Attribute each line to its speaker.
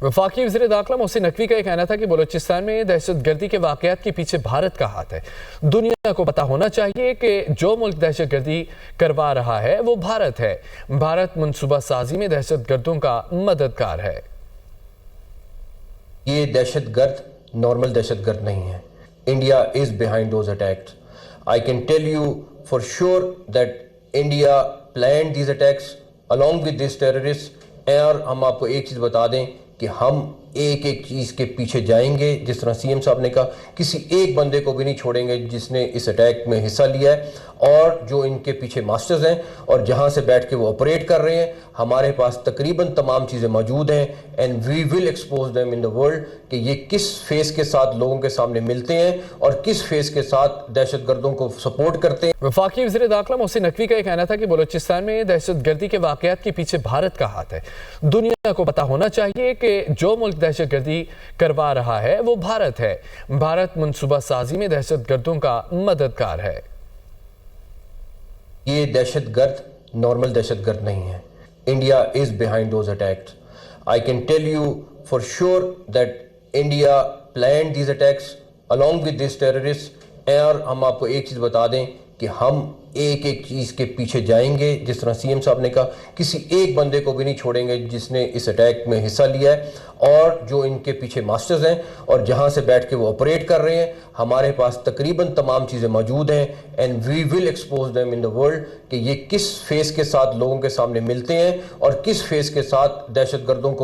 Speaker 1: वफाकी वज़ीर दाखिला मोहसिन नकवी का कहना था कि बलूचिस्तान में दहशत गर्दी के वाक़यात के पीछे भारत का हाथ है। दुनिया को पता होना चाहिए कि जो मुल्क दहशत गर्दी करवा रहा है वो भारत है। भारत मनसूबा साजी में दहशत गर्दों का मददगार है।
Speaker 2: ये दहशत गर्द नॉर्मल दहशत गर्द नहीं है। India is behind those attacks. I can tell you for sure that India planned these attacks along with this terrorist. और हम आपको एक चीज़ बता दें कि हम एक एक चीज़ के पीछे जाएंगे। जिस तरह सीएम साहब ने कहा, किसी एक बंदे को भी नहीं छोड़ेंगे जिसने इस अटैक में हिस्सा लिया है, और जो इनके पीछे मास्टर्स हैं और जहां से बैठ के वो ऑपरेट कर रहे हैं। हमारे पास तकरीबन तमाम चीज़ें मौजूद हैं and we will expose them in the world कि ये किस फेस के साथ लोगों के सामने मिलते हैं और किस फेस के साथ दहशत गर्दों को सपोर्ट करते हैं।
Speaker 1: वफाकी वज़ीर दाखिला मोहसिन नकवी का कहना था कि बलूचिस्तान में दहशत गर्दी के वाक़यात के पीछे भारत का हाथ है। दुनिया को पता होना चाहिए कि जो मुल्क दहशत गर्दी करवा रहा है वो भारत है। भारत मनसूबा साजी में दहशत गर्दों का मददगार है।
Speaker 2: ये दहशत गर्द नॉर्मल दहशत गर्द नहीं है। India is behind those attacks. I can tell you for sure that India planned these attacks along with this terrorist. और हम आपको एक चीज़ बता दें कि हम एक एक चीज़ के पीछे जाएंगे। जिस तरह सीएम साहब ने कहा, किसी एक बंदे को भी नहीं छोड़ेंगे जिसने इस अटैक में हिस्सा लिया है, और जो इनके पीछे मास्टर्स हैं और जहां से बैठ के वो ऑपरेट कर रहे हैं। हमारे पास तकरीबन तमाम चीज़ें मौजूद हैं and we will expose them in the world कि ये किस फेस के साथ लोगों के सामने मिलते हैं और किस फेस के साथ दहशत गर्दों को